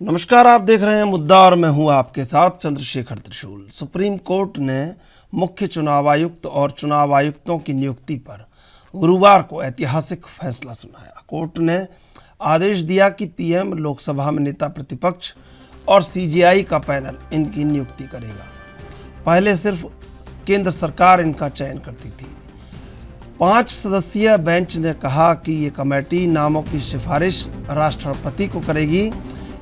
नमस्कार, आप देख रहे हैं मुद्दा और मैं हूं आपके साथ चंद्रशेखर त्रिशूल। सुप्रीम कोर्ट ने मुख्य चुनाव आयुक्त और चुनाव आयुक्तों की नियुक्ति पर गुरुवार को ऐतिहासिक फैसला सुनाया। कोर्ट ने आदेश दिया कि पीएम, लोकसभा में नेता प्रतिपक्ष और सीजेआई का पैनल इनकी नियुक्ति करेगा। पहले सिर्फ केंद्र सरकार इनका चयन करती थी। 5 सदस्यीय बेंच ने कहा कि ये कमेटी नामों की सिफारिश राष्ट्रपति को करेगी।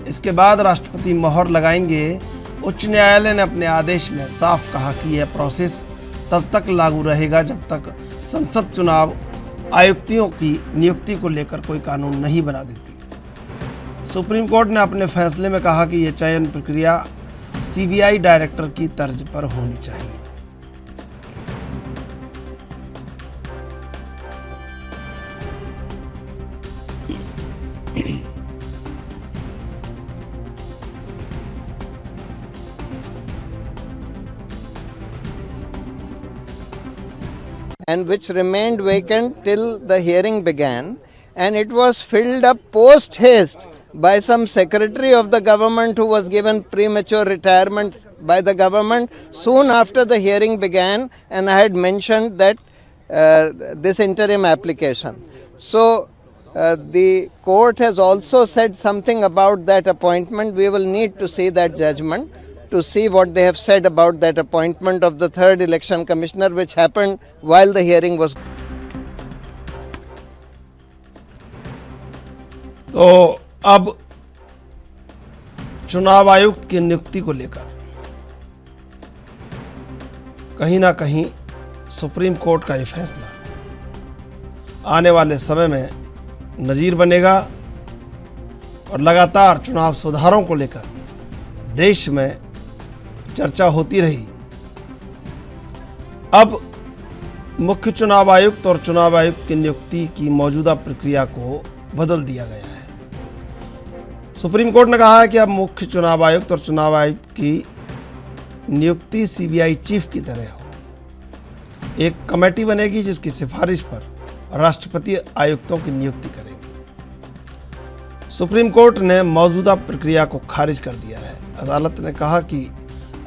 इसके बाद राष्ट्रपति मोहर लगाएंगे। उच्च न्यायालय ने अपने आदेश में साफ कहा कि यह प्रोसेस तब तक लागू रहेगा जब तक संसद चुनाव आयुक्तों की नियुक्ति को लेकर कोई कानून नहीं बना देती। सुप्रीम कोर्ट ने अपने फैसले में कहा कि यह चयन प्रक्रिया सीबीआई डायरेक्टर की तर्ज पर होनी चाहिए। and which remained vacant till the hearing began, and it was filled up post haste by some secretary of the government who was given premature retirement by the government soon after the hearing began, and I had mentioned that this interim application. So the court has also said something about that appointment. We will need to see that judgment to see what they have said about that appointment of the third election commissioner, which happened while the hearing was. तो अब चुनाव आयुक्त की नियुक्ति को लेकर कहीं ना कहीं सुप्रीम कोर्ट का यह फैसला आने वाले समय में नजीर बनेगा और लगातार चुनाव सुधारों को लेकर देश में चर्चा होती रही। अब मुख्य चुनाव आयुक्त और चुनाव आयुक्त की नियुक्ति की मौजूदा प्रक्रिया को बदल दिया गया है। सुप्रीम कोर्ट ने कहा है कि अब मुख्य चुनाव आयुक्त और चुनाव आयुक्त की नियुक्ति सीबीआई चीफ की तरह होगी। एक कमेटी बनेगी जिसकी सिफारिश पर राष्ट्रपति आयुक्तों की नियुक्ति करेंगे। सुप्रीम कोर्ट ने मौजूदा प्रक्रिया को खारिज कर दिया है। अदालत ने कहा कि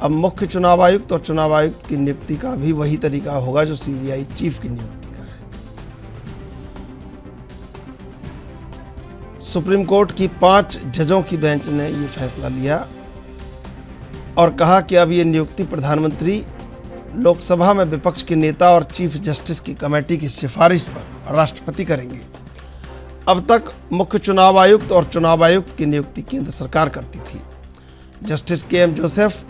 अब मुख्य चुनाव आयुक्त और चुनाव आयुक्त की नियुक्ति का भी वही तरीका होगा जो सीबीआई चीफ की नियुक्ति का है। सुप्रीम कोर्ट की 5 जजों की बेंच ने यह फैसला लिया और कहा कि अब यह नियुक्ति प्रधानमंत्री, लोकसभा में विपक्ष के नेता और चीफ जस्टिस की कमेटी की सिफारिश पर राष्ट्रपति करेंगे। अब तक मुख्य चुनाव आयुक्त और चुनाव आयुक्त की नियुक्ति केंद्र सरकार करती थी। Justice KM. Joseph,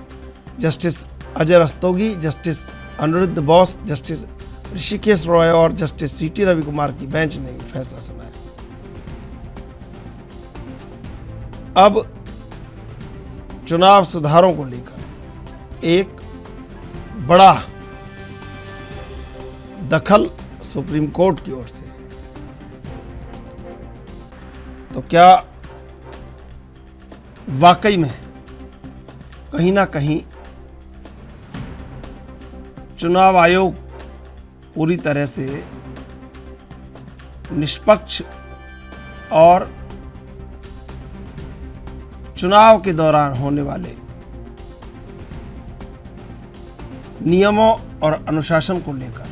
justice Ajay Rastogi, justice Aniruddha Bose, justice Hrishikesh Roy और जस्टिस सी.टी. रविकुमार की बेंच ने यह फैसला सुनाया। अब चुनाव सुधारों को लेकर एक बड़ा दखल सुप्रीम कोर्ट की ओर से। तो क्या वाकई में कहीं ना कहीं चुनाव आयोग पूरी तरह से निष्पक्ष और चुनाव के दौरान होने वाले नियमों और अनुशासन को लेकर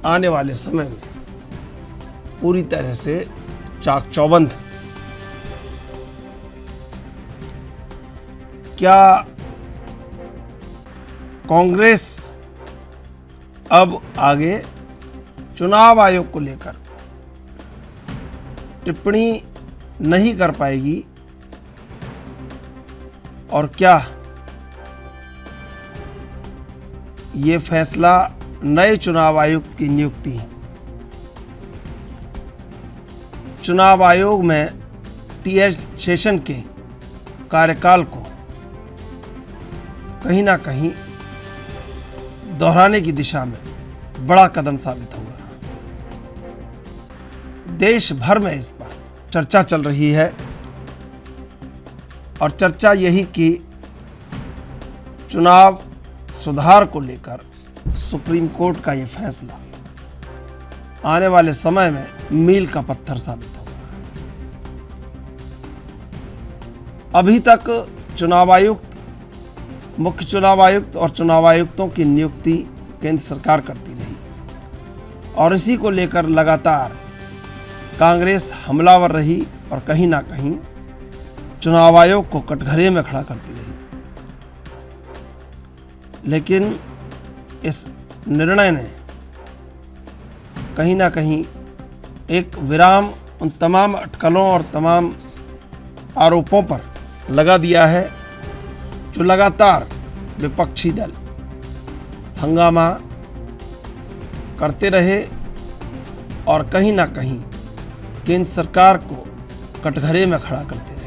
आने वाले समय में पूरी तरह से चाक चौबंद? क्या कांग्रेस अब आगे चुनाव आयोग को लेकर टिप्पणी नहीं कर पाएगी? और क्या ये फैसला नए चुनाव आयुक्त की नियुक्ति, चुनाव आयोग में टी.एच. शेषन के कार्यकाल को कहीं ना कहीं दोहराने की दिशा में बड़ा कदम साबित होगा? देश भर में इस पर चर्चा चल रही है और चर्चा यही कि चुनाव सुधार को लेकर सुप्रीम कोर्ट का ये फैसला आने वाले समय में मील का पत्थर साबित होगा। अभी तक चुनाव आयुक्त, मुख्य चुनाव आयुक्त और चुनाव आयुक्तों की नियुक्ति केंद्र सरकार करती रही और इसी को लेकर लगातार कांग्रेस हमलावर रही और कहीं ना कहीं चुनाव आयोग को कटघरे में खड़ा करती रही। लेकिन इस निर्णय ने कहीं ना कहीं एक विराम उन तमाम अटकलों और तमाम आरोपों पर लगा दिया है जो लगातार विपक्षी दल हंगामा करते रहे और कहीं ना कहीं केंद्र सरकार को कटघरे में खड़ा करते रहे।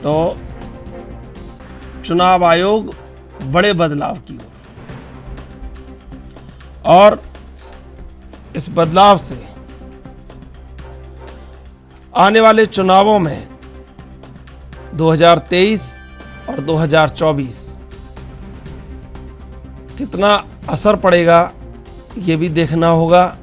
तो चुनाव आयोग बड़े बदलाव की ओर, और इस बदलाव से आने वाले चुनावों में 2023 और 2024 कितना असर पड़ेगा ये भी देखना होगा।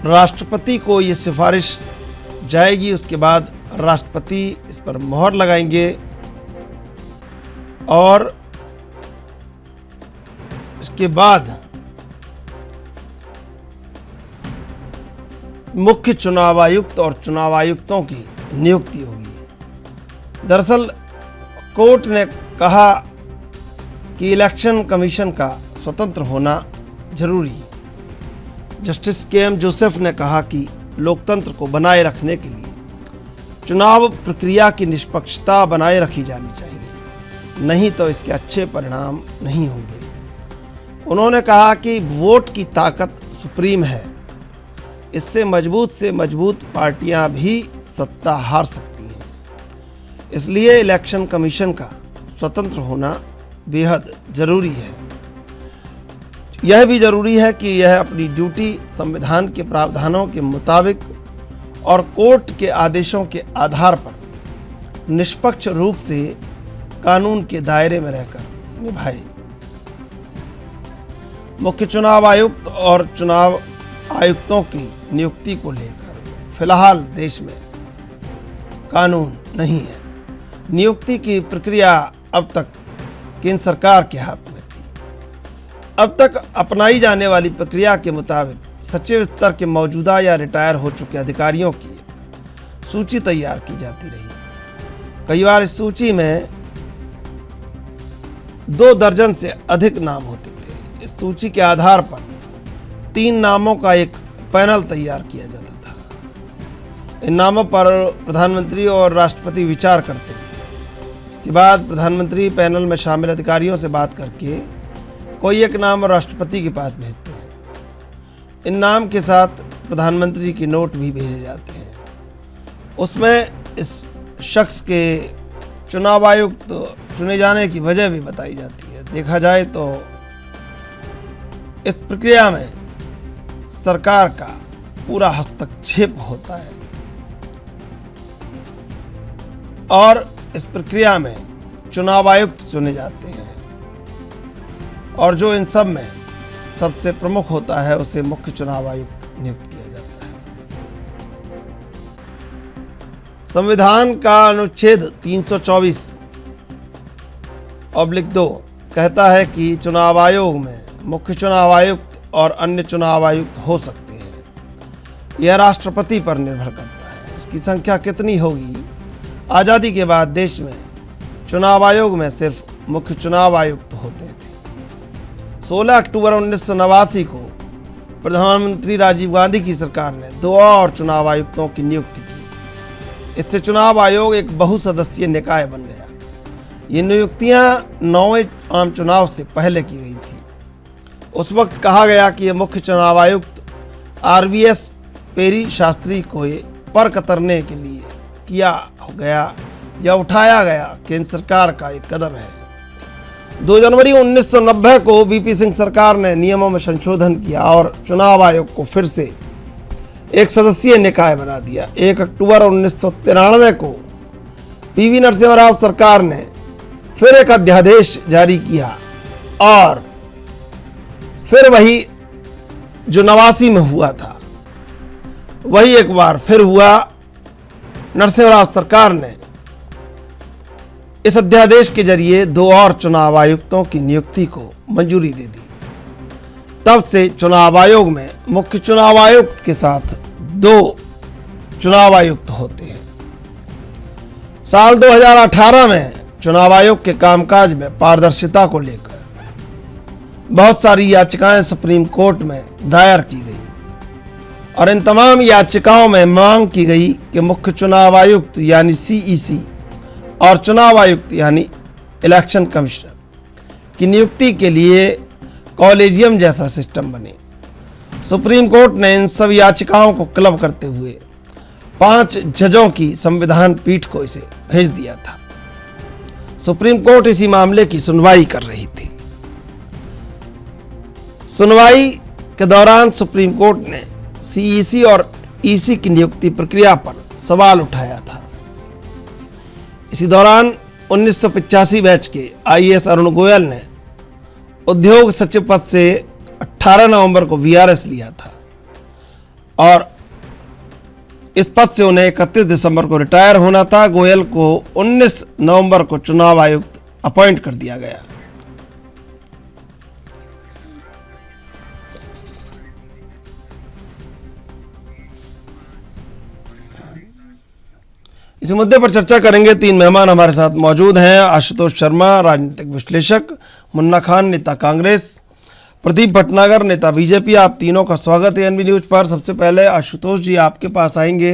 राष्ट्रपति को ये सिफारिश जाएगी, उसके बाद राष्ट्रपति इस पर मोहर लगाएंगे और इसके बाद मुख्य चुनाव आयुक्त और चुनाव आयुक्तों की नियुक्ति होगी। दरअसल कोर्ट ने कहा कि इलेक्शन कमीशन का स्वतंत्र होना जरूरी है। Justice KM. जोसेफ ने कहा कि लोकतंत्र को बनाए रखने के लिए चुनाव प्रक्रिया की निष्पक्षता बनाए रखी जानी चाहिए, नहीं तो इसके अच्छे परिणाम नहीं होंगे। उन्होंने कहा कि वोट की ताकत सुप्रीम है, इससे मजबूत से मजबूत पार्टियां भी सत्ता हार सकती हैं, इसलिए इलेक्शन कमीशन का स्वतंत्र होना बेहद जरूरी है। यह भी जरूरी है कि यह अपनी ड्यूटी संविधान के प्रावधानों के मुताबिक और कोर्ट के आदेशों के आधार पर निष्पक्ष रूप से कानून के दायरे में रहकर निभाए। मुख्य चुनाव आयुक्त और चुनाव आयुक्तों की नियुक्ति को लेकर फिलहाल देश में कानून नहीं है। नियुक्ति की प्रक्रिया अब तक केंद्र सरकार के हाथ में थी। अब तक अपनाई जाने वाली प्रक्रिया के मुताबिक सचिव स्तर के मौजूदा या रिटायर हो चुके अधिकारियों की एक सूची तैयार की जाती रही। कई बार इस सूची में 2 दर्जन से अधिक नाम होते थे। इस सूची के आधार पर 3 नामों का एक पैनल तैयार किया जाता था। इन नामों पर प्रधानमंत्री और राष्ट्रपति विचार करते थे। इसके बाद प्रधानमंत्री पैनल में शामिल अधिकारियों से बात करके कोई एक नाम राष्ट्रपति के पास भेजते हैं। इन नाम के साथ प्रधानमंत्री की नोट भी भेजे जाते हैं। उसमें इस शख्स के चुनाव आयुक्त चुने जाने की वजह भी बताई जाती है। देखा जाए तो इस प्रक्रिया में सरकार का पूरा हस्तक्षेप होता है और इस प्रक्रिया में चुनाव आयुक्त चुने जाते हैं और जो इन सब में सबसे प्रमुख होता है उसे मुख्य चुनाव आयुक्त नियुक्त किया जाता है। संविधान का अनुच्छेद 324(2) कहता है कि चुनाव आयोग में मुख्य चुनाव आयुक्त और अन्य चुनाव आयुक्त हो सकते हैं। यह राष्ट्रपति पर निर्भर करता है। इसकी संख्या कितनी होगी? आज़ादी के बाद देश में चुनाव आयोग में सिर्फ मुख्य चुनाव आयुक्त होते थे। 16 अक्टूबर 1989 को प्रधानमंत्री राजीव गांधी की सरकार ने 2 और चुनाव आयुक्तों की नियुक्ति की। इससे चुनाव आयोग एक बहुसदस्यीय निकाय बन गया। ये नियुक्तियां 9वें आम चुनाव से पहले की गई थी। उस वक्त कहा गया कि ये मुख्य चुनाव आयुक्त RVS पेरी शास्त्री को पर कतरने के लिए किया गया या उठाया गया केंद्र सरकार का एक कदम है। 2 जनवरी 1990 को VP सिंह सरकार ने नियमों में संशोधन किया और चुनाव आयोग को फिर से एक सदस्यीय निकाय बना दिया। 1 अक्टूबर 1993 को PV नरसिम्हा राव सरकार ने फिर एक अध्यादेश जारी किया और फिर वही जो 89 में हुआ था वही एक बार फिर हुआ। नरसिंहराव सरकार ने इस अध्यादेश के जरिए 2 और चुनाव आयुक्तों की नियुक्ति को मंजूरी दे दी। तब से चुनाव आयोग में मुख्य चुनाव आयुक्त के साथ 2 चुनाव आयुक्त होते हैं। साल 2018 में चुनाव आयोग के कामकाज में पारदर्शिता को लेकर बहुत सारी याचिकाएं सुप्रीम कोर्ट में दायर की गई और इन तमाम याचिकाओं में मांग की गई कि मुख्य चुनाव आयुक्त यानी सीईसी और चुनाव आयुक्त यानी इलेक्शन कमिश्नर की नियुक्ति के लिए कॉलेजियम जैसा सिस्टम बने। सुप्रीम कोर्ट ने इन सब याचिकाओं को क्लब करते हुए 5 जजों की संविधान पीठ को इसे भेज दिया था। सुप्रीम कोर्ट इसी मामले की सुनवाई कर रही थी। सुनवाई के दौरान सुप्रीम कोर्ट ने सीईसी और ईसी की नियुक्ति प्रक्रिया पर सवाल उठाया था। इसी दौरान 1985 बैच के आईएएस अरुण गोयल ने उद्योग सचिव पद से 18 नवंबर को वीआरएस लिया था और इस पद से उन्हें 31 दिसंबर को रिटायर होना था। गोयल को 19 नवंबर को चुनाव आयुक्त अपॉइंट कर दिया गया। इस मुद्दे पर चर्चा करेंगे। 3 मेहमान हमारे साथ मौजूद हैं। आशुतोष शर्मा, राजनीतिक विश्लेषक, मुन्ना खान, नेता कांग्रेस, प्रदीप भटनागर, नेता बीजेपी। आप तीनों का स्वागत है एनबी न्यूज पर। सबसे पहले आशुतोष जी आपके पास आएंगे।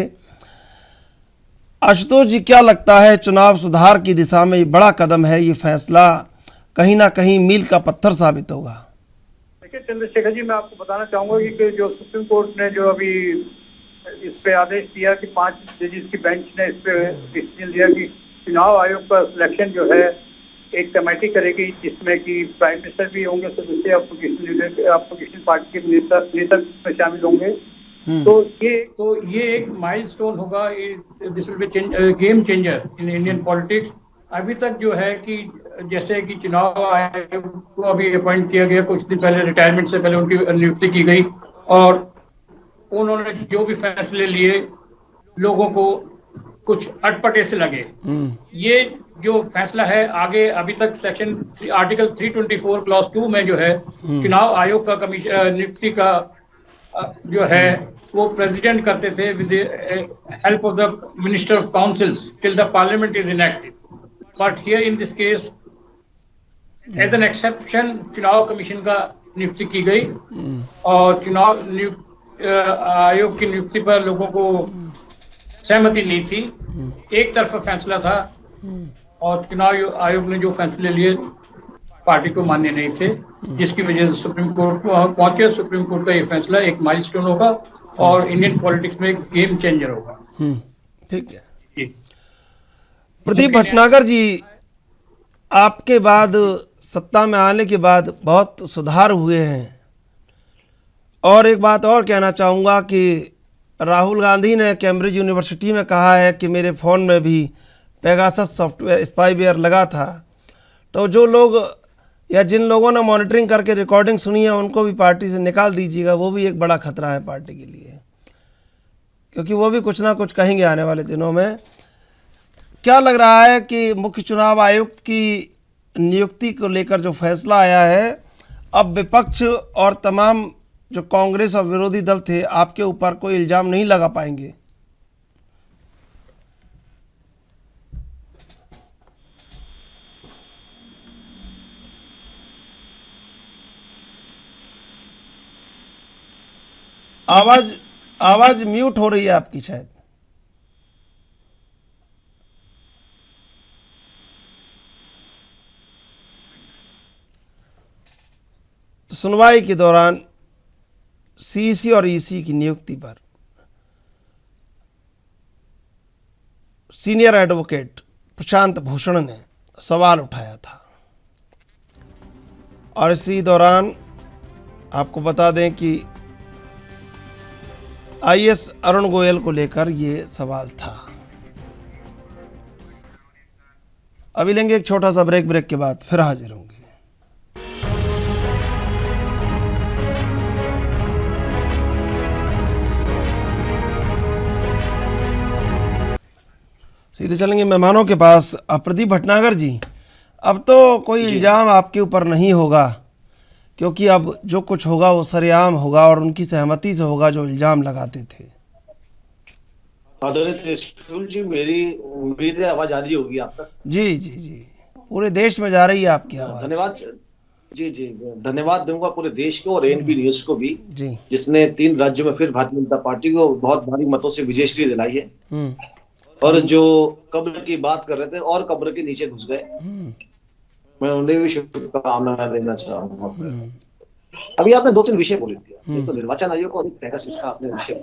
आशुतोष जी, क्या लगता है चुनाव सुधार की दिशा में ये बड़ा कदम है, ये फैसला कहीं ना कहीं मील का पत्थर साबित होगा? देखिए चंद्रशेखर जी, मैं आपको बताना चाहूंगा कि जो सुप्रीम कोर्ट ने जो अभी इस पे आदेश दिया कि 5 जजेस की बेंच ने इस पे डिसीजन लिया कि चुनाव आयोग का सिलेक्शन जो है एक कमेटी करेगी जिसमें कि प्राइम मिनिस्टर भी होंगे सदस्य, अपोजिशन पार्टी के नेता में शामिल होंगे। तो ये एक माइलस्टोन होगा। This will be game changer in Indian politics. अभी तक जो है कि जैसे कि चुनाव आयोग को अभी अपॉइंट किया गया, कुछ दिन पहले रिटायरमेंट से पहले उनकी नियुक्ति की गई और उन्होंने जो भी फैसले लिए लोगों को कुछ अटपटे से लगे। ये जो फैसला है आगे, अभी तक सेक्शन आर्टिकल 324 क्लॉज 2 में जो है चुनाव आयोग का नियुक्ति का जो है वो प्रेसिडेंट करते थे with help of the minister of councils till the parliament is enacted. But here in this case as an exception चुनाव कमीशन का नियुक्ति की गई और चुनाव आयोग की नियुक्ति पर लोगों को सहमति नहीं थी, एक तरफा फैसला था और चुनाव आयोग ने जो फैसले लिए पार्टी को मान्य नहीं थे, जिसकी वजह से सुप्रीम कोर्ट को पहुंचे। सुप्रीम कोर्ट का ये फैसला एक माइलस्टोन होगा और इंडियन पॉलिटिक्स में गेम चेंजर होगा। ठीक है। प्रदीप भटनागर जी, आपके बाद सत्ता में आने के बाद बहुत सुधार हुए हैं और एक बात और कहना चाहूँगा कि राहुल गांधी ने कैम्ब्रिज यूनिवर्सिटी में कहा है कि मेरे फ़ोन में भी पेगासस सॉफ्टवेयर स्पाईवेयर लगा था। तो जो लोग या जिन लोगों ने मॉनिटरिंग करके रिकॉर्डिंग सुनी है उनको भी पार्टी से निकाल दीजिएगा। वो भी एक बड़ा खतरा है पार्टी के लिए, क्योंकि वो भी कुछ ना कुछ कहेंगे आने वाले दिनों में। क्या लग रहा है कि मुख्य चुनाव आयुक्त की नियुक्ति को लेकर जो फैसला आया है, अब विपक्ष और तमाम जो कांग्रेस और विरोधी दल थे आपके ऊपर कोई इल्जाम नहीं लगा पाएंगे? आवाज म्यूट हो रही है आपकी शायद। सुनवाई के दौरान सीईसी और ईसी की नियुक्ति पर सीनियर एडवोकेट प्रशांत भूषण ने सवाल उठाया था और इसी दौरान आपको बता दें कि आईएएस अरुण गोयल को लेकर ये सवाल था। अभी लेंगे एक छोटा सा ब्रेक, ब्रेक के बाद फिर हाजिर होंगे। सीधे चलेंगे मेहमानों के पास। प्रदीप भटनागर जी, अब तो कोई इल्ज़ाम आपके ऊपर नहीं होगा, क्योंकि अब जो कुछ होगा वो सरेआम होगा और उनकी सहमति से होगा जो इल्ज़ाम लगाते थे। आदरणीय त्रिशूल जी, मेरी उम्मीद है आवाज आ रही होगी आप तक। जी जी जी, पूरे देश में जा रही है आपकी आवाज़। धन्यवाद जी जी, धन्यवाद दूंगा पूरे देश को और एनपी न्यूज को भी, जी, जिसने 3 राज्यों में फिर भारतीय जनता पार्टी को बहुत भारी मतों से विजयश्री दिलाई है। और जो कब्र की बात कर रहे थे और कब्र के नीचे घुस गए, मैं उन्हें भी शुभकामनाएं देना चाहूंगा। अभी आपने 2-3 विषय बोले थे, एक तो निर्वाचन आयोग और एक पेगासस का आपने विषय।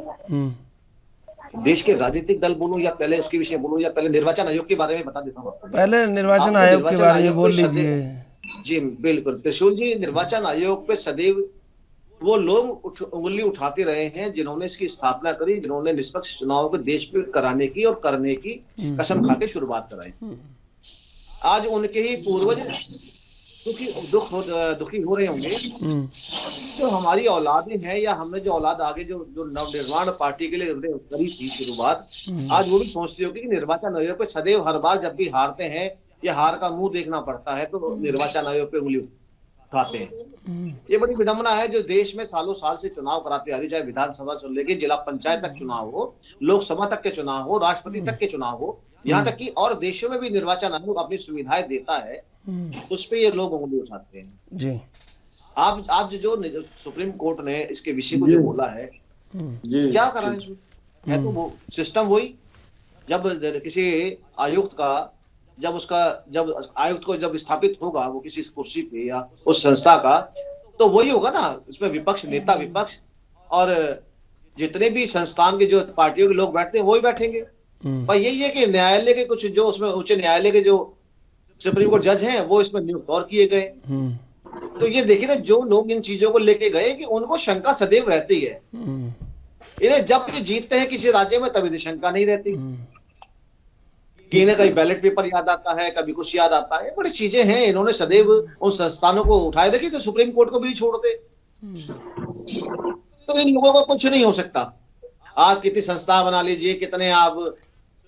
देश के राजनीतिक दल बोलूं या पहले उसके विषय बोलूं या पहले निर्वाचन आयोग के बारे में बता देता हूँ आपको। पहले निर्वाचन आयोग के बारे में बोल लीजिए। जी बिल्कुल त्रिशूल जी, निर्वाचन आयोग पे सदैव वो लोग उंगली उठाते रहे हैं जिन्होंने इसकी स्थापना करी, जिन्होंने निष्पक्ष चुनाव को देश में कराने की और करने की कसम खा के शुरुआत कराई। आज उनके ही पूर्वज दुखी हो रहे होंगे। जो हमारी औलादें हैं या हमने जो औलाद आगे जो नवनिर्माण पार्टी के लिए करी थी शुरुआत, आज वो भी सोचती होगी कि निर्वाचन आयोग पे सदैव हर बार जब भी हारते हैं या हार का मुंह देखना पड़ता है तो निर्वाचन आयोग पे उंगली उठाते हैं। ये बड़ी विडंबना है जो देश में सालों साल से चुनाव कराते आ रही, चाहे विधानसभा से लेके जिला पंचायत तक चुनाव हो, लोकसभा तक के चुनाव हो, राष्ट्रपति तक के चुनाव हो, यहाँ तक कि और देशों में भी निर्वाचन आयोग अपनी सुविधाएं देता है, उस पे ये लोग उंगली उठाते हैं। जी, आप जो सुप्रीम कोर्ट ने इसके विषय को जो बोला है, क्या करा है इसमें? है तो वो सिस्टम वही, जब किसी आयुक्त का जब आयुक्त को जब स्थापित होगा वो किसी कुर्सी पे या उस संस्था का, तो वही होगा ना, इसमें विपक्ष, नेता विपक्ष और जितने भी संस्थान के जो पार्टियों के लोग बैठते हैं वही बैठेंगे। पर यही है कि न्यायालय के कुछ जो उसमें उच्च न्यायालय के जो सुप्रीम कोर्ट जज हैं वो इसमें नियुक्त और किए गए। तो ये देखिए ना, जो लोग इन चीजों को लेके गए कि उनको शंका सदैव रहती है। इन्हें जब ये जीतते हैं किसी राज्य में तभी शंका नहीं रहती कि इन्हें कहीं बैलेट पेपर याद आता है, कभी कुछ याद आता है। बड़ी चीजें हैं, इन्होंने सदैव उन संस्थानों को उठाए। देखिए तो सुप्रीम कोर्ट को भी नहीं छोड़ते, तो इन लोगों को कुछ नहीं हो सकता। आप कितनी संस्था बना लीजिए, कितने आप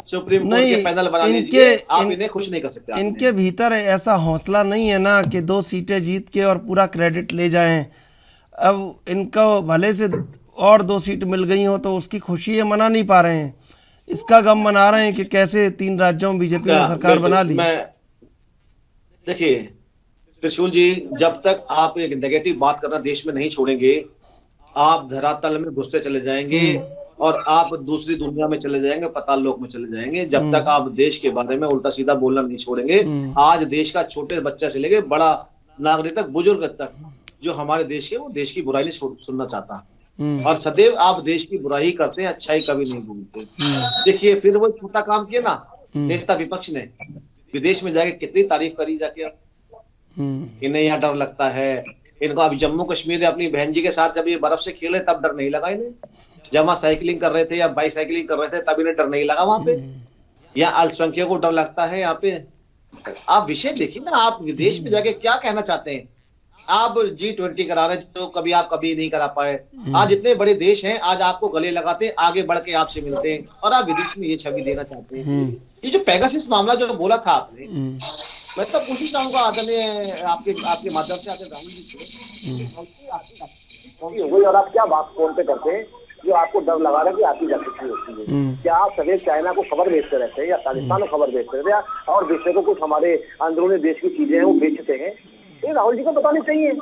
सुप्रीम कोर्ट के पैनल बना लीजिए, आप इन्हें खुश नहीं कर सकते। इनके भीतर ऐसा हौसला नहीं है ना कि 2 सीटें जीत के और पूरा क्रेडिट ले जाएं। अब इनको भले से और 2 सीट मिल गई हो तो उसकी खुशी है, मना नहीं पा रहे हैं। इसका गम मना रहे हैं कि कैसे 3 राज्यों में बीजेपी ने सरकार बना ली। देखिए त्रिशूल जी, जब तक आप एक नेगेटिव बात करना देश में नहीं छोड़ेंगे, आप धरातल में घुसते चले जाएंगे और आप दूसरी दुनिया में चले जाएंगे, पाताल लोक में चले जाएंगे। जब तक आप देश के बारे में उल्टा सीधा बोलना नहीं छोड़ेंगे, आज देश का छोटे बच्चा से लेके बड़ा नागरिक तक, बुजुर्ग तक, जो हमारे देश के, वो देश की बुराई नहीं सुनना चाहता। और सदैव आप देश की बुराई करते हैं, अच्छाई कभी नहीं भूलते। देखिए फिर वो छोटा काम किया ना नेता विपक्ष ने, विदेश में जाके कितनी तारीफ करी जाके। इन्हें यहाँ डर लगता है, इनको अभी जम्मू कश्मीर अपनी बहन जी के साथ जब ये बर्फ से खेले तब डर नहीं लगा इन्हें। जब वहां साइकिलिंग कर रहे थे या बाइक साइकिलिंग कर रहे थे तब इन्हें डर नहीं लगा वहां पे। या अल्पसंख्यकों को डर लगता है यहाँ पे। आप विषय देखिए ना, आप विदेश में जाके क्या कहना चाहते हैं। आप G20 करा रहे जो कभी आप कभी नहीं करा पाए। आज इतने बड़े देश हैं, आज आपको गले लगाते हैं, आगे बढ़ के आपसे मिलते हैं और आप विदेश में ये छवि देना चाहते हैं। ये जो पेगासस मामला जो बोला था आपने, मैं तो पूछना चाहूंगा आदरणीय आपके माध्यम से आगे राहुल जी से, और आप क्या बात फोन पे करते हैं जो आपको डर लगा रहा है कि आपकी जासूसी होती है? क्या आप सदैव चाइना को खबर भेजते रहते हैं या पाकिस्तान को खबर भेजते रहते हैं और देशों को कुछ हमारे अंदरूनी देश की चीजें हैं वो बेचते हैं? ये राहुल जी को बतानी चाहिए। आज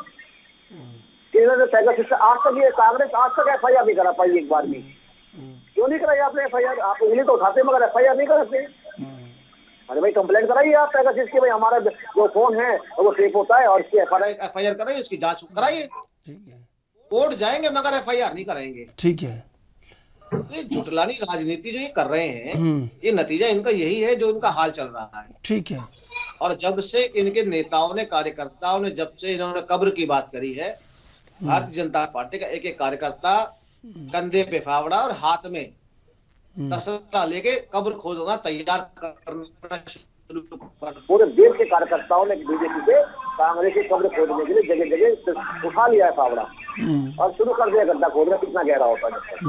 तक ये कांग्रेस आज तक FIR नहीं करा पाई एक बार भी। क्यों नहीं कराई आपने FIR? आप उंगली तो उठाते मगर FIR नहीं कराते। अरे भाई कंप्लेंट कराइए आप पेगासस की, भाई हमारा जो फोन है वो टेप होता है और इसकी FIR कराइए, उसकी जांच कराइए। कोर्ट जाएंगे मगर FIR नहीं कराएंगे। ठीक है। ये जुटलानी राजनीति जो ये कर रहे हैं, ये नतीजा इनका यही है जो इनका हाल चल रहा है। ठीक है। और जब से इनके नेताओं ने, कार्यकर्ताओं ने, जब से इन्होंने कब्र की बात करी है, भारतीय जनता पार्टी का एक एक कार्यकर्ता कंधे पे फावड़ा और हाथ में तसला लेके कब्र खोदना तैयार करना पूरे देश के कार्यकर्ताओं ने बीजेपी से कांग्रेस की कब्र खोदने के लिए जगह जगह उठा लिया है फावड़ा और शुरू कर दिया गड्ढा खोदना कितना गहरा होता है जब तक।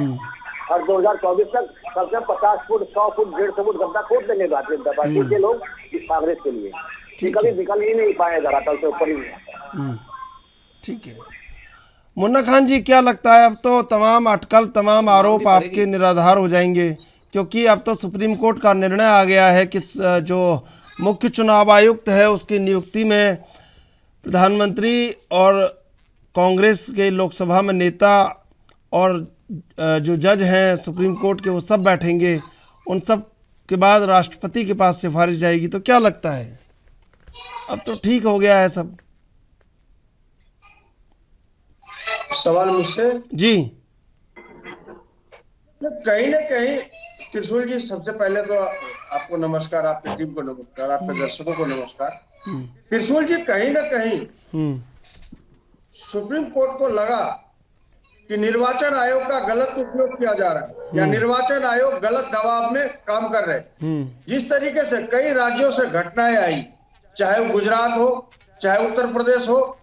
और 2024 तक कम से कम 50 फुट 100 फुट 150 फुट गड्ढा खोद देंगे भारतीय जनता पार्टी के लोग इस कांग्रेस के लिए। कभी निकल ही नहीं पाए धरातल से ऊपर ही नहीं। ठीक है मुन्ना खान जी, क्या लगता है अब तो तमाम अटकल तमाम आरोप आपके निराधार हो जाएंगे, क्योंकि अब तो सुप्रीम कोर्ट का निर्णय आ गया है कि जो मुख्य चुनाव आयुक्त है उसकी नियुक्ति में प्रधानमंत्री और कांग्रेस के लोकसभा में नेता और जो जज हैं सुप्रीम कोर्ट के वो सब बैठेंगे, उन सब के बाद राष्ट्रपति के पास सिफारिश जाएगी। तो क्या लगता है अब तो ठीक हो गया है सब? सवाल मुझसे जी कहीं ना कहीं त्रिशूल जी, सबसे पहले तो आपको नमस्कार, आपकी टीम को नमस्कार, आपके दर्शकों को नमस्कार। त्रिशूल जी, कहीं ना कहीं सुप्रीम कोर्ट को लगा कि निर्वाचन आयोग का गलत उपयोग किया जा रहा है या निर्वाचन आयोग गलत दबाव में काम कर रहे हैं। जिस तरीके से कई राज्यों से घटनाएं आई, चाहे वो गुजरात हो, चाहे उत्तर प्रदेश हो,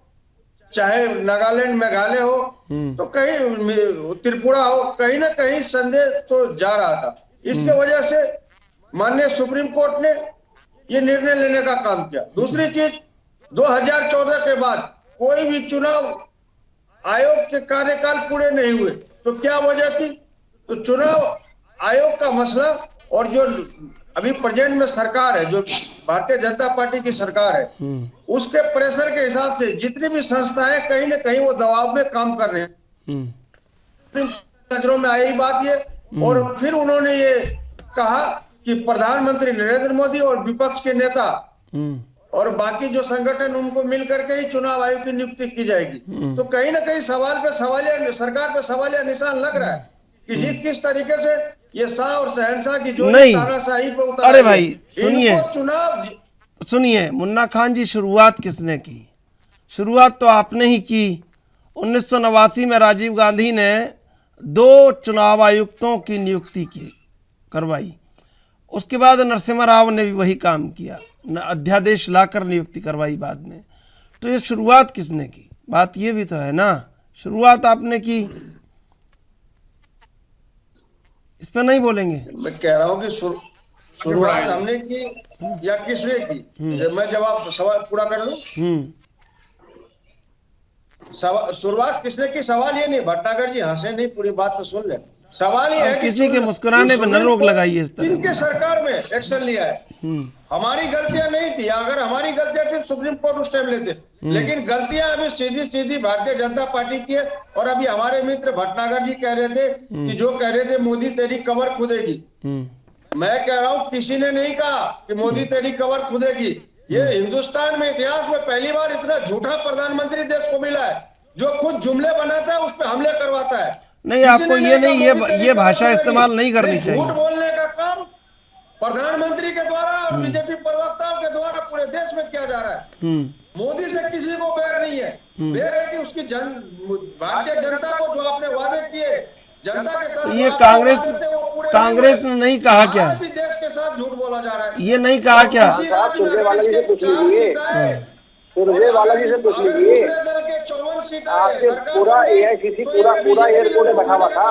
चाहे नागालैंड मेघालय हो, तो कहीं त्रिपुरा हो, कहीं ना कहीं संदेश तो जा रहा था। इसके वजह से माननीय सुप्रीम कोर्ट ने ये निर्णय लेने का काम किया। दूसरी चीज, 2014 के बाद कोई भी चुनाव आयोग के कार्यकाल पूरे नहीं हुए, तो क्या वजह थी? तो चुनाव आयोग का मसला और जो अभी प्रेजेंट में सरकार है, जो भारतीय जनता पार्टी की सरकार है, उसके प्रेशर के हिसाब से जितनी भी संस्थाएं कहीं ना कहीं वो दबाव में काम कर रहे हैं। नजरों में आई बात ये, और फिर उन्होंने ये कहा कि प्रधानमंत्री नरेंद्र मोदी और विपक्ष के नेता और बाकी जो संगठन उनको मिलकर के ही चुनाव आयोग की नियुक्ति की जाएगी। तो कहीं ना कहीं सवालिया सरकार पे सवालिया निशान लग रहा है कि जी किस तरीके से ये शाह और शहनशाह की जो तानाशाही पे उतार। अरे भाई चुनाव सुनिए मुन्ना खान जी, शुरुआत किसने की? शुरुआत तो आपने ही की। 1989 में राजीव गांधी ने 2 चुनाव आयुक्तों की नियुक्ति करवाई। उसके बाद नरसिम्हा राव ने भी वही काम किया, अध्यादेश लाकर नियुक्ति करवाई बाद में। तो ये शुरुआत किसने की? बात ये भी तो है ना, शुरुआत आपने की, इस पर नहीं बोलेंगे? मैं कह रहा हूँ कि शुरुआत हमने की या किसने की? मैं जवाब सवाल पूरा कर लूं। शुरुआत किसने की सवाल ये नहीं, भटनागर जी हंसे नहीं, पूरी बात तो सुन ले। सवाल ये है किसी के मुस्कुराने पर न रोक लगाइए इस तरह। इनके सरकार में एक्शन लिया है। हमारी गलतियां नहीं थी, अगर हमारी गलतियां थी सुप्रीम कोर्ट उस टाइम लेते, लेकिन गलतियां अभी सीधी सीधी भारतीय जनता पार्टी की है। और अभी हमारे मित्र भटनागर जी कह रहे थे कि जो कह रहे थे मोदी तेरी कबर खुदेगी, मैं कह रहा हूं किसी ने नहीं कहा कि मोदी तेरी कबर खुदेगी। ये हिंदुस्तान में इतिहास में पहली बार इतना झूठा प्रधानमंत्री देश को मिला है, जो खुद जुमले बनाता है उस पर हमले करवाता है। नहीं, आपको ये नहीं, ये भाषा इस्तेमाल नहीं करनी चाहिए। झूठ बोलने का काम प्रधानमंत्री के द्वारा और बीजेपी प्रवक्ताओं के द्वारा पूरे देश में किया जा रहा है। मोदी से किसी को बैर नहीं है, बैर है कि उसकी भारतीय जनता को जो आपने वादे किए जनता के साथ, ये कांग्रेस ने नहीं कहा क्या? देश के साथ झूठ बोला जा रहा है, ये नहीं कहा क्या? सुरजे वाला जी से पूछ लीजिए, आपके पूरा AICC पूरा एयरपोर्ट में बैठा हुआ था।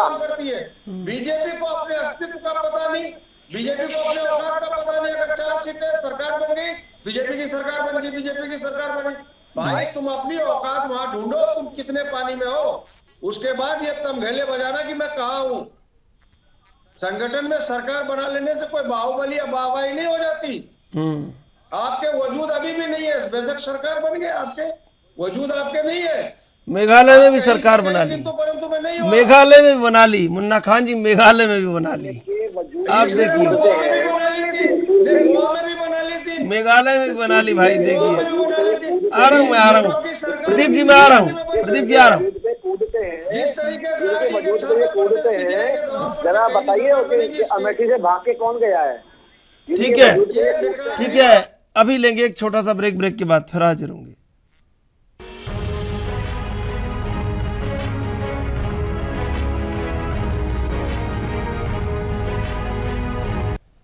बीजेपी को अपने अस्तित्व का पता नहीं, बीजेपी को अपने औकात का पता नहीं। अगर 4 सीटें सरकार बन गई, बीजेपी की सरकार बन गई, बीजेपी की सरकार बनी, भाई तुम अपनी औकात वहां ढूंढो, तुम कितने पानी में हो, उसके बाद ये तमघेले बजाना कि मैं कहा हूं। संगठन में सरकार बना लेने से कोई बाहुबली या वाहवाही नहीं हो जाती। आपके वजूद अभी भी नहीं है, बेशक सरकार बन गए, आपके वजूद आपके नहीं है। मेघालय में भी सरकार बना ली, परंतु मैं नहीं, मेघालय में भी बना ली मुन्ना खान जी, मेघालय में भी बना ली। आप देखिए, मेघालय में भी बना ली भाई, देखिए। आ रहा हूँ मैं, आ रहा हूँ प्रदीप जी, मैं आ रहा हूँ, प्रदीप जी आ रहा हूँ। जिस तरीके से जरा बताइए अमेठी से भाग के कौन गया है? ठीक है, ठीक है, अभी लेंगे एक छोटा सा ब्रेक के बाद फिर हाजिर होंगे।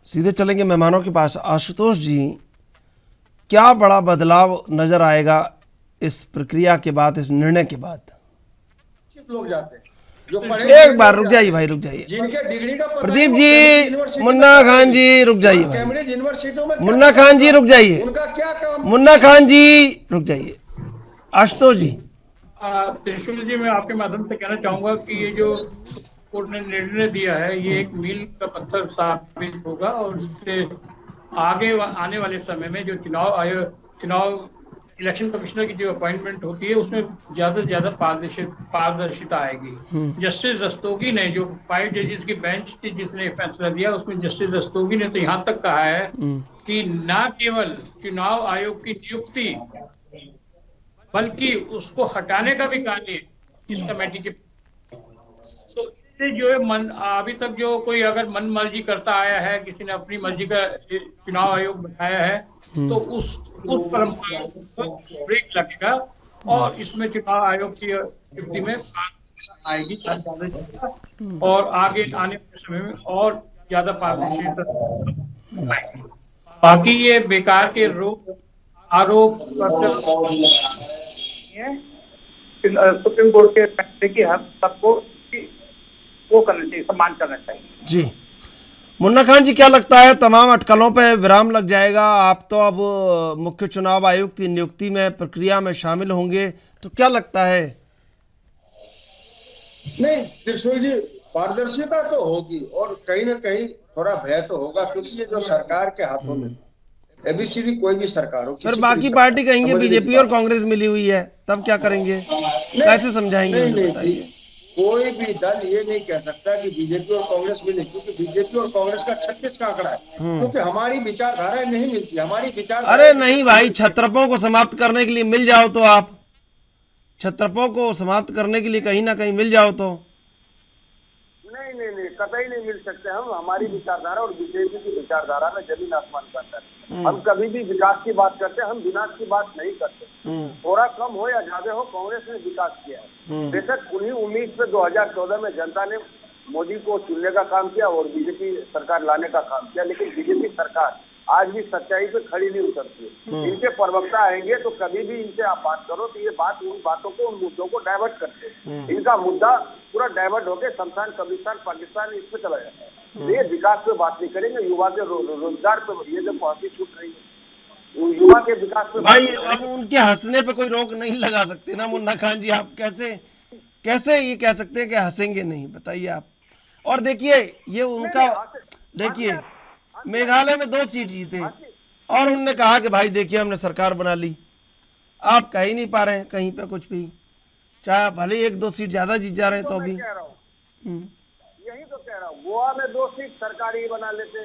सीधे चलेंगे मेहमानों के पास। आशुतोष जी, क्या बड़ा बदलाव नजर आएगा इस प्रक्रिया के बाद, इस निर्णय के बाद? लोग जाते हैं जो पढ़े एक बार रुक जाइए भाई, रुक जाइए। जिनके डिग्री का पता प्रदीप है, वो जी, कैम्ब्रिज यूनिवर्सिटी मुन्ना में खान जी रुक जाइए भाई। कैम्ब्रिज यूनिवर्सिटी में मुन्ना खान जी रुक जाइए। उनका क्या काम? मुन्ना खान जी रुक जाइए। आशुतोष जी। त्रिशूल जी, मैं आपके माध्यम से कहना चाहूंगा कि ये जो कोर्ट ने निर्णय दिया है ये एक मील का पत्थर साबित होगा और इससे आगे आने वाले समय में जो चुनाव इलेक्शन कमिश्नर की जो अपॉइंटमेंट होती है उसमें ज्यादा से ज्यादा पारदर्शिता आएगी। जस्टिस रस्तोगी ने, जो 5 जजेस की बेंच थी जिसने फैसला दिया, उसमें जस्टिस रस्तोगी ने तो यहाँ तक कहा है कि न केवल चुनाव आयोग की नियुक्ति बल्कि उसको हटाने का भी कार्य इस कमेटी के, तो इससे जो है अभी तक जो कोई अगर मन मर्जी करता आया है, किसी ने अपनी मर्जी का चुनाव आयोग बनाया है, तो उस परंपरा को ब्रेक लगेगा और इसमें चुनाव आयोग की नियुक्ति में आएगी और आगे आने वाले समय में और ज्यादा पारदर्शिता आएगी। बाकी ये बेकार के आरोप सुप्रीम कोर्ट के फैसले की हर सबको वो करना चाहिए, सम्मान करना चाहिए। जी मुन्ना खान जी, क्या लगता है तमाम अटकलों पे विराम लग जाएगा? आप तो अब मुख्य चुनाव आयुक्त की नियुक्ति में प्रक्रिया में शामिल होंगे, तो क्या लगता है? नहीं त्रिशूल जी, पारदर्शिता तो होगी और कहीं ना कहीं थोड़ा भय तो होगा, क्योंकि ये जो सरकार के हाथों में एबीसीडी कोई भी सरकार हो, फिर बाकी पार्टी कहेंगे बीजेपी और कांग्रेस मिली हुई है, तब क्या करेंगे? कैसे समझाएंगे? बताइए। कोई भी दल ये नहीं कह सकता कि बीजेपी और कांग्रेस मिले, क्योंकि बीजेपी और कांग्रेस का 36 का आंकड़ा है, क्योंकि हमारी विचारधारा नहीं मिलती। हमारी विचारधारा, अरे नहीं भाई, छत्रपों को समाप्त करने के लिए मिल जाओ तो आप छत्रपों को समाप्त करने के लिए कहीं ना कहीं मिल जाओ तो। नहीं, कतई नहीं मिल सकते हम। हमारी विचारधारा और बीजेपी की विचारधारा में जमीन आसमान का अंतर है। हम कभी भी विकास की बात करते हैं, हम विनाश की बात नहीं करते। थोड़ा कम हो या ज्यादा हो, कांग्रेस ने विकास किया है। बेशक उन्हीं उम्मीद पे 2014 में जनता ने मोदी को चुनने का काम किया और बीजेपी सरकार लाने का काम किया, लेकिन बीजेपी सरकार आज भी सच्चाई पे खड़ी नहीं उतरती है। इनके प्रवक्ता आएंगे तो कभी भी इनसे आप बात करो तो ये बात उन बातों को, उन मुद्दों को डाइवर्ट करते हैं। इनका मुद्दा पूरा डाइवर्ट होकर शमशान, कब्रिस्तान, पाकिस्तान इस पे चला जाता है। ये विकास पे बात नहीं करेंगे, युवा के रोजगार पे, ये जो पॉलिसी छूट रही है युवा के विकास पे भाई। अब उनके हंसने पे कोई रोक नहीं लगा सकते ना मुन्ना खान जी, आप कैसे ये कह सकते हैं कि हंसेंगे नहीं? बताइए आप। और देखिए ये उनका, देखिए मेघालय में 2 सीट जीते और उन्होंने कहा कि भाई देखिए हमने सरकार बना ली। आप कह ही नहीं पा रहे हैं कहीं पे कुछ भी, चाहे भले 1-2 सीट ज्यादा जीत जा रहे हैं तो भी। यही तो कह रहा हूँ, गोवा में 2 सीट सरकारी बना लेते,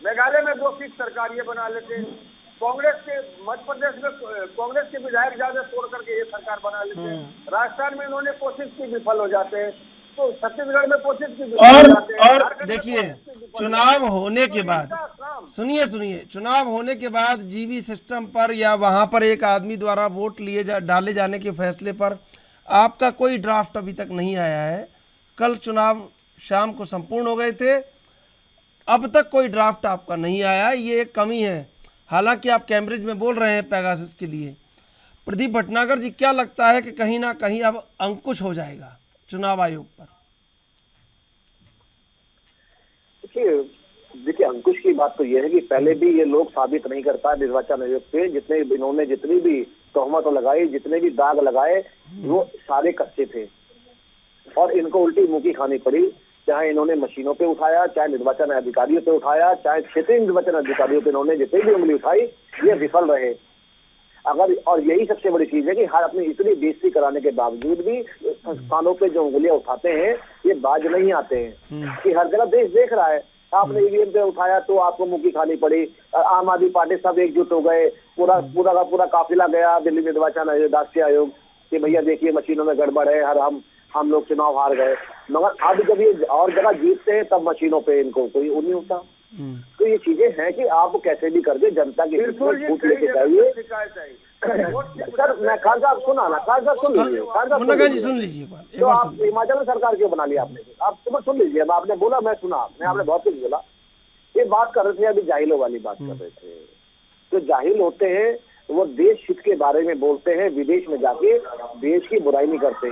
मेघालय में 2 सीट सरकारी बना लेते, कांग्रेस के मध्य प्रदेश में कांग्रेस के विधायक ज्यादा तोड़ करके ये सरकार बना लेते, राजस्थान में इन्होंने कोशिश की, विफल हो जाते हैं, तो छत्तीसगढ़ में कोशिश की और देखिए चुनाव होने के बाद, सुनिए चुनाव होने के बाद जीवी सिस्टम पर या वहां पर एक आदमी द्वारा वोट डाले जाने के फैसले पर आपका कोई ड्राफ्ट अभी तक नहीं आया है। कल चुनाव शाम को संपूर्ण हो गए थे, अब तक कोई ड्राफ्ट आपका नहीं आया, ये एक कमी है। हालांकि आप कैम्ब्रिज में बोल रहे हैं पेगासस के लिए। प्रदीप भटनागर जी, क्या लगता है कि कहीं ना कहीं अब अंकुश हो जाएगा चुनाव आयोग पर? देखिए अंकुश की बात तो यह है कि पहले भी ये लोग साबित नहीं कर पाए निर्वाचन आयोग पे। इन्होंने जितनी भी तोहमत लगाई, जितने भी दाग लगाए, वो सारे कच्चे थे और इनको उल्टी मुंह की खानी पड़ी। चाहे इन्होंने मशीनों पे उठाया, चाहे निर्वाचन अधिकारियों पे उठाया, चाहे क्षेत्रीय निर्वाचन अधिकारियों पे इन्होंने जितनी भी उंगली उठाई, ये विफल रहे। अगर और यही सबसे बड़ी चीज है कि हर अपनी इतनी बेइज्जती कराने के बावजूद भी संस्थानों पे जो उंगलियां उठाते हैं ये बाज नहीं आते हैं कि हर जगह देश देख रहा है। आपने ईवीएम पे उठाया तो आपको मुंह की खानी पड़ी। आम आदमी पार्टी सब एकजुट हो गए, पूरा काफिला गया दिल्ली निर्वाचन आयोग, राष्ट्रीय आयोग कि भैया देखिए मशीनों में गड़बड़ है, हम लोग चुनाव हार गए। मगर अब जब ये और जगह जीतते हैं तब मशीनों पे इनको कोई नहीं होता। तो ये चीजें हैं कि आप कैसे भी कर दे जनता की छूट लेके चाहिए। सर मैं खान साहब सुन लीजिए। तो आप हिमाचल में सरकार क्यों बना लिया आपने? आप सुन लीजिए, आपने बोला मैं सुना, आपने बहुत कुछ बोला। ये बात कर रहे थे, अभी जाहिलों वाली बात कर रहे थे। तो जो जाहिल होते हैं वो देश हित के बारे में बोलते हैं, विदेश में जाके देश की बुराई नहीं करते।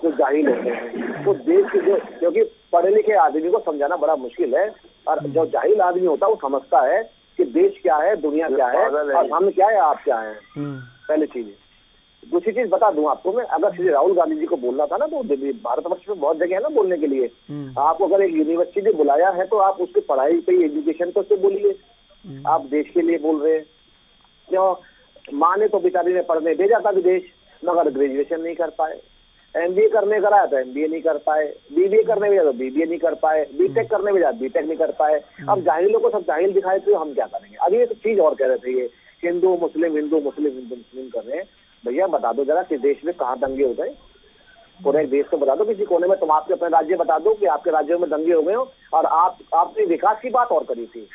जो जाहिल होते हैं वो देश के जो, क्योंकि पढ़े लिखे आदमी को समझाना बड़ा मुश्किल है, और जो जाहिल आदमी होता है वो समझता है कि देश क्या है, दुनिया क्या है, और हम क्या है, आप क्या है। पहली चीज। दूसरी चीज बता दूं आपको मैं, अगर श्री राहुल गांधी जी को बोलना था ना, तो भारतवर्ष में बहुत जगह है ना बोलने के लिए। आपको अगर एक यूनिवर्सिटी ने बुलाया है तो आप उसकी पढ़ाई पे, एजुकेशन पे बोलिए। आप देश के लिए बोल रहे हैं, क्यों? माँ ने तो बेचारी ने पढ़ने भेजा था विदेश, मगर ग्रेजुएशन नहीं कर पाए। एमबीए करने कराया तो एमबीए नहीं कर पाए, बीबीए करने भेजा तो बीबीए नहीं कर पाए, बीटेक करने भेजा बीटेक नहीं कर पाए। अब जाहिलों को सब जाहिल दिखाए तो हम क्या करेंगे। अभी एक चीज और कह रहे थे, ये हिंदू मुस्लिम हिंदू मुस्लिम हिंदू मुस्लिम कर रहे हैं। भैया बता दो जरा कि देश में कहाँ दंगे हो गए, पूरे देश को बता दो, किसी कोने में। तुम आपके अपने राज्य बता दो कि आपके राज्यों में दंगे हो गए हो। और आपने विकास की बात और करी थी।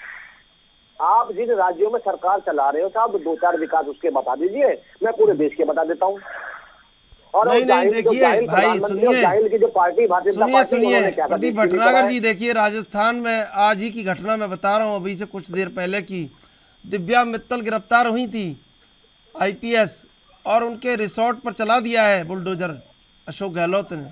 आप जिन राज्यों में सरकार चला रहे हो साहब, 2-4 विकास उसके बता दीजिए, मैं पूरे देश के बता देता हूँ। और नहीं देखिए भाई, सुनिए प्रदीप भटनागर जी, देखिए राजस्थान में आज ही की घटना मैं बता रहा हूँ, अभी से कुछ देर पहले की। दिव्या मित्तल गिरफ्तार हुई थी, आईपीएस, और उनके रिसोर्ट पर चला दिया है बुलडोजर अशोक गहलोत ने।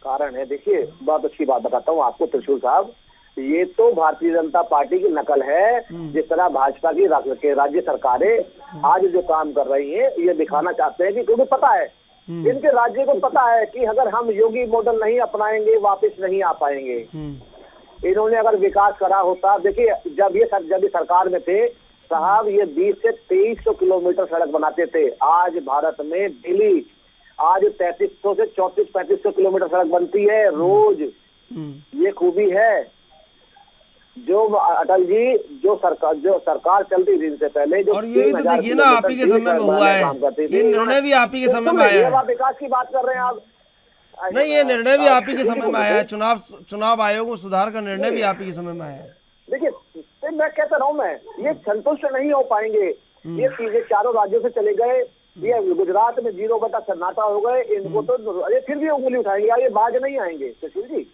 कारण है, देखिए बहुत अच्छी बात बताता हूँ आपको त्रिशूल साहब, ये तो भारतीय जनता पार्टी की नकल है। जिस तरह भाजपा की राज्य सरकारें आज जो काम कर रही हैं, ये दिखाना चाहते हैं कि, क्योंकि पता है इनके राज्य को पता है कि अगर हम योगी मॉडल नहीं अपनाएंगे वापस नहीं आ पाएंगे। इन्होंने अगर विकास करा होता, देखिए जब ये सरकार में थे साहब, ये 20 से 2300 किलोमीटर सड़क बनाते थे। आज भारत में डेली आज 3300 से 3400-3500 किलोमीटर सड़क बनती है रोज। ये खूबी है जो अटल जी जो सरकार चलती थी इनसे पहले, जो और ये भी तो देखिए ना आप ही के समय में हुआ है, ये निर्णय भी आप ही के समय में आया है। विकास की बात कर रहे हैं आप, नहीं ये निर्णय भी आप ही के समय में आया है, चुनाव आयोग में सुधार का निर्णय भी आप ही के समय में आया है। देखिए मैं कहता रहा हूँ, मैं ये संतुष्ट नहीं हो पाएंगे। ये चीजें चारों राज्यों से चले गए, ये गुजरात में 0 सन्नाटा हो गए, इनको तो ये फिर भी उंगली उठाएंगे, ये बाज नहीं आएंगे सुशील जी।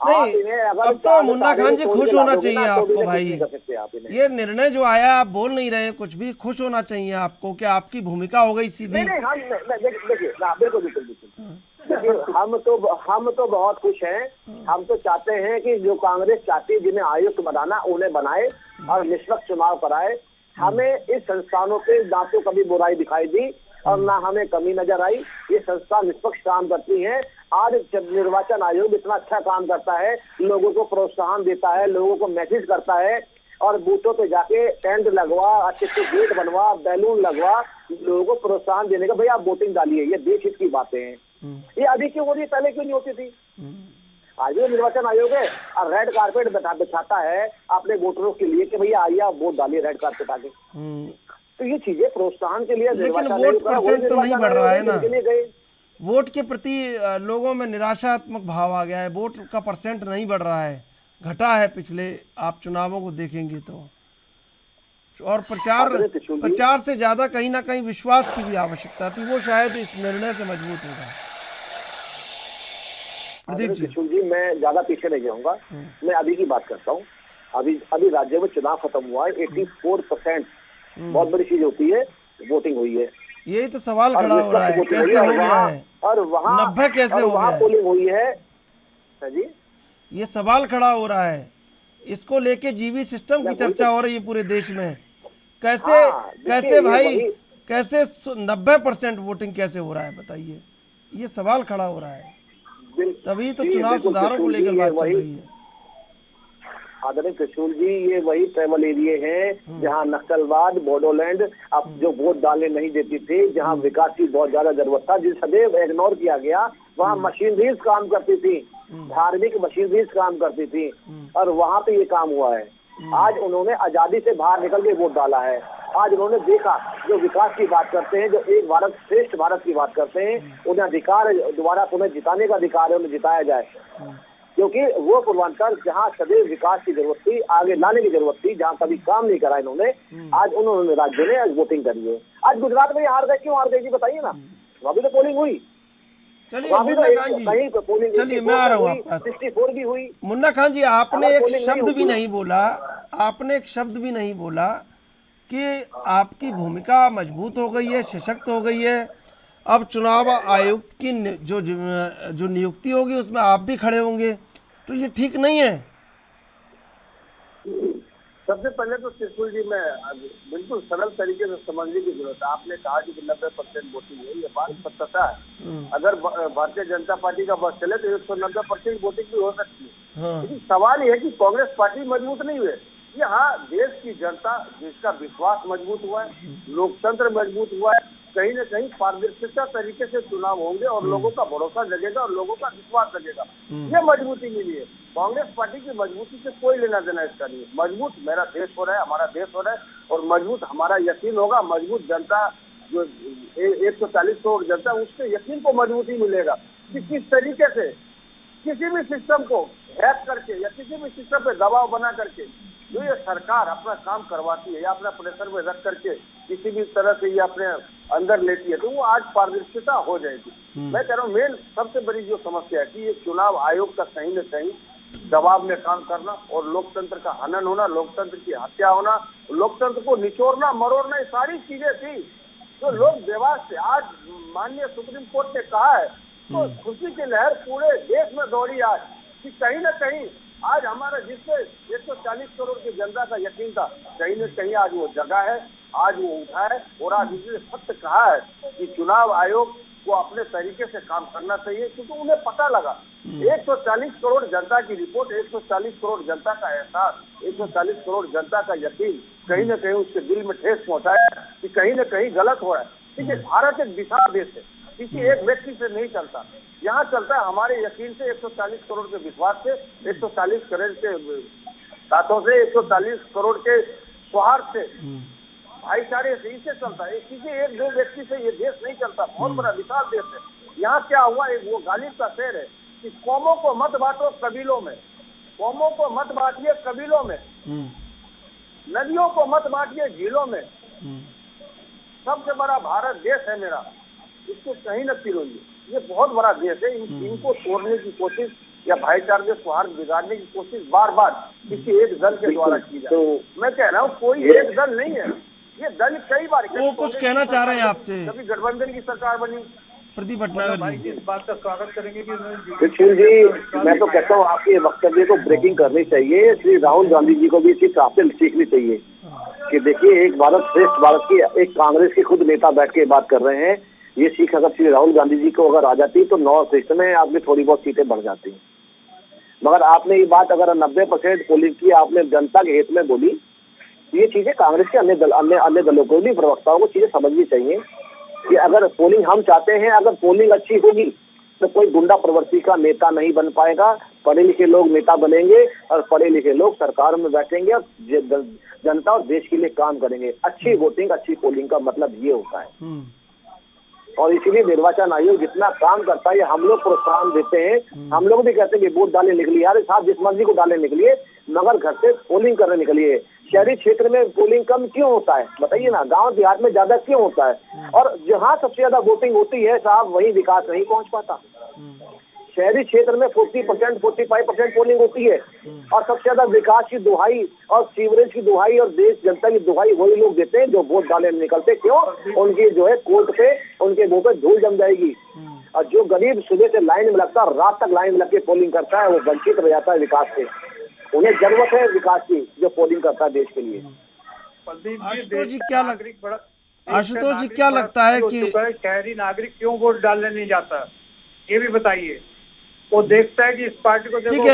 नहीं अब तो मुन्ना खान जी खुश होना चाहिए आपको भाई, ये निर्णय जो आया आप बोल नहीं रहे कुछ भी, खुश होना चाहिए आपको कि आपकी भूमिका हो गई सीधी। देखिए बिल्कुल बिल्कुल, हम तो बहुत खुश हैं। हम तो चाहते हैं कि जो कांग्रेस चाहती है जिन्हें आयुक्त बनाना उन्हें बनाए और निष्पक्ष चुनाव कराए। हमें इस संस्थानों के ना तो कभी बुराई दिखाई दी और ना हमें कमी नजर आई। ये संस्था निष्पक्ष काम करती है। आज निर्वाचन आयोग इतना अच्छा काम करता है, लोगों को प्रोत्साहन देता है, लोगों को मैसेज करता है, और बूथों पे जाके टेंट लगवा, अच्छे से गेट बनवा, बैलून लगवा, लोगों को प्रोत्साहन देने का, भाई आप वोटिंग डालिए। ये देश हित की बातें हैं। ये अभी क्यों हो रही है, पहले क्यों नहीं होती थी? आज भी निर्वाचन आयोग है और रेड कारपेट बिछाता है अपने वोटरों के लिए कि भैया आइए आप वोट डालिए रेड कारपेट आके। तो ये चीजें प्रोत्साहन के लिए, लेकिन वोट परसेंट तो नहीं बढ़ रहा है ना, वोट के प्रति लोगों में निराशात्मक भाव आ गया है, वोट का परसेंट नहीं बढ़ रहा है, घटा है पिछले आप चुनावों को देखेंगे तो। और प्रचार से ज्यादा कहीं ना कहीं विश्वास की भी आवश्यकता थी, वो शायद इस निर्णय से मजबूत होगा। प्रदीप जी मैं ज्यादा पीछे नहीं जाऊंगा, मैं अभी की बात करता हूँ। अभी राज्य में चुनाव खत्म हुआ है, 84% बहुत बड़ी चीज होती है, वोटिंग हुई है। यही तो सवाल खड़ा हो रहा है, कैसे हो गया है, और वहाँ 90 कैसे हो गया, पोलिंग हुई है जी। ये सवाल खड़ा हो रहा है, इसको लेके जीवी सिस्टम की चर्चा हो रही है पूरे देश में। कैसे भाई, कैसे 90% वोटिंग कैसे हो रहा है बताइए, ये सवाल खड़ा हो रहा है। तभी तो चुनाव सुधारों को लेकर बात चल रही है। आदरणीय त्रिशूल जी, ये वही ट्राइबल एरिया हैं जहां नक्सलवाद, बोडोलैंड अब जो वोट डालने नहीं देती थी, जहां विकास की बहुत ज्यादा जरूरत था, जिस सदैव इग्नोर किया गया, वहां मशीनरीज काम करती थी, धार्मिक मशीनरीज काम करती थी, और वहां पे ये काम हुआ है। आज उन्होंने आजादी से बाहर निकल के वोट डाला है। आज उन्होंने देखा, जो विकास की बात करते हैं, जो एक भारत श्रेष्ठ भारत की बात करते हैं, उन्हें अधिकार दोबारा पुनः जिताने का अधिकार है, उन्हें जिताया जाए। क्योंकि वो पूर्वांचल जहाँ सदैव विकास की जरूरत थी, आगे लाने की जरूरत थी, जहाँ कभी काम नहीं करा इन्होंने, आज उन्होंने राज्यों ने आज वोटिंग करी है। आज गुजरात में हार गए, क्यों हार गए जी बताइए ना? वहाँ भी तो पोलिंग हुई। चलिए मुन्ना खान जी, चलिए मैं आ रहा हूँ आपके पास। 64 भी हुई। मुन्ना खान जी, आपने एक शब्द भी नहीं बोला, आपने एक शब्द भी नहीं बोला कि आपकी भूमिका मजबूत हो गई है, सशक्त हो गई है। अब चुनाव आयुक्त की जो नियुक्ति होगी उसमें आप भी खड़े होंगे, तो ये ठीक नहीं है। सबसे पहले तो त्रिशूल जी में बिल्कुल सरल तरीके से समझने की जरूरत है। आपने कहा कि 90% वोटिंग है, ये बात सत्यता है। अगर भारतीय जनता पार्टी का बस चले तो 190% वोटिंग भी हो सकती है। लेकिन सवाल ये है कि कांग्रेस पार्टी मजबूत नहीं हुए। ये हाँ, देश की जनता, जिसका विश्वास मजबूत हुआ है, लोकतंत्र मजबूत हुआ है, कहीं न कहीं पारदर्शिता तरीके से चुनाव होंगे और लोगों का भरोसा जगेगा और लोगों का विश्वास जगेगा। ये मजबूती मिली है। कांग्रेस पार्टी की मजबूती से कोई लेना देना इसका नहीं है। मजबूत मेरा देश हो रहा है, हमारा देश हो रहा है, और मजबूत हमारा यकीन होगा। मजबूत जनता, जो 140 करोड़ जनता, उसके यकीन को मजबूती मिलेगा कि किस तरीके से किसी भी सिस्टम को हैक करके या किसी भी सिस्टम पे दबाव बना करके जो ये सरकार अपना काम करवाती है या अपना प्रेशर में रख करके किसी भी तरह से ये अपने अंदर लेती है, तो वो आज पारदर्शिता हो जाएगी। मैं कह रहा हूँ मेन सबसे बड़ी जो समस्या है कि ये चुनाव आयोग का कहीं न कहीं दबाव में काम करना और लोकतंत्र का हनन होना, लोकतंत्र की हत्या होना, लोकतंत्र को निचोड़ना मरोड़ना, ये सारी चीजें थी जो लोग बेवास थे। आज माननीय सुप्रीम कोर्ट ने कहा है तो खुशी की लहर पूरे देश में दौड़ी आज कि कहीं न कहीं आज हमारा जिससे 140 करोड़ की जनता का यकीन था, कहीं न कहीं आज वो जगह है, आज वो उठा है और आज उसने सत्य कहा है कि चुनाव आयोग को अपने तरीके से काम करना चाहिए, क्योंकि उन्हें पता लगा 140 करोड़ जनता की रिपोर्ट, 140 करोड़ जनता का एहसास, 140 करोड़ जनता का यकीन कहीं न कहीं उसके दिल में ठेस पहुंचाया कि कहीं न कहीं गलत हो रहा है। ठीक है, भारत एक विशाल देश है, किसी एक व्यक्ति से नहीं चलता। यहाँ चलता है हमारे यकीन से, 140 करोड़ के विश्वास से, 140 करोड़ के साथों से, 140 करोड़ के सौहार्द से, भाईचारे से, इससे चलता है। किसी एक दो व्यक्ति से ये देश नहीं चलता। बहुत बड़ा विशाल देश है। यहाँ क्या हुआ, एक वो गालिब का शेर है कि कौमों को मत बांटो कबीलों में, कौमों को मत बांटिए कबीलों में, नदियों को मत बांटिए झीलों में, सबसे बड़ा भारत देश है मेरा, इसको कहीं न पिरोइए। ये बहुत बड़ा देश है, इनको तोड़ने की कोशिश या भाईचारे के सौहार्द बिगाड़ने की कोशिश बार बार किसी एक दल के द्वारा की जाए। तो मैं कह रहा हूँ कोई एक दल नहीं है, ये दल कई बार वो कुछ कहना चाह रहे हैं आपसे। कभी गठबंधन की सरकार बनी। प्रदीप भटनागर जी इस बात का स्वागत करेंगे कि त्रिशूल जी, मैं तो कहता हूँ आपके वक्तव्य को ब्रेकिंग करनी चाहिए। श्री राहुल गांधी जी को भी इसी आपसे सीखनी चाहिए कि देखिए, एक भारत श्रेष्ठ भारत की एक कांग्रेस के खुद नेता बैठ के बात कर रहे हैं। ये सीख अगर श्री राहुल गांधी जी को अगर आ जाती तो 9 सीट में आपकी थोड़ी बहुत सीटें बढ़ जाती। मगर आपने ये बात अगर 90% पोलिंग की आपने जनता के हित में बोली, ये चीजें कांग्रेस के अन्य दलों को भी, प्रवक्ताओं को चीजें समझनी चाहिए कि अगर पोलिंग हम चाहते हैं, अगर पोलिंग अच्छी होगी तो कोई गुंडा प्रवृत्ति का नेता नहीं बन पाएगा। पढ़े लिखे लोग नेता बनेंगे और पढ़े लिखे लोग सरकार में बैठेंगे और जनता और देश के लिए काम करेंगे। अच्छी वोटिंग, अच्छी पोलिंग का मतलब ये होता है। और इसीलिए निर्वाचन आयोग जितना काम करता है, हम लोग प्रोत्साहन देते हैं। हम लोग भी कहते हैं कि वोट डालने निकलिए, यार साहब जिस मर्जी को डालने निकलिए, मगर घर से पोलिंग करने निकलिए। शहरी क्षेत्र में पोलिंग कम क्यों होता है बताइए ना, गांव देहात में ज्यादा क्यों होता है? और जहां सबसे ज्यादा वोटिंग होती है साहब, वही विकास नहीं पहुंच पाता। शहरी क्षेत्र में 40%, 45% पोलिंग होती है और सबसे ज्यादा विकास की दुहाई और सीवरेज की दुहाई और देश जनता की दुहाई वही लोग देते हैं जो वोट डालने निकलते। क्यों? उनकी जो है कोर्ट पे, उनके मुंह पे धूल जम जाएगी। और जो गरीब सुबह से लाइन में लगता है, रात तक लाइन में लग के पोलिंग करता है, वो वंचित रह जाता है विकास से। उन्हें जरूरत है विकास की, जो पोलिंग करता है देश के लिए। आशुतोष जी क्या लगता है कि शहरी नागरिक क्यों वोट डालने नहीं जाता, ये भी बताइए। वो देखता है कि इस पार्टी को ठीक है।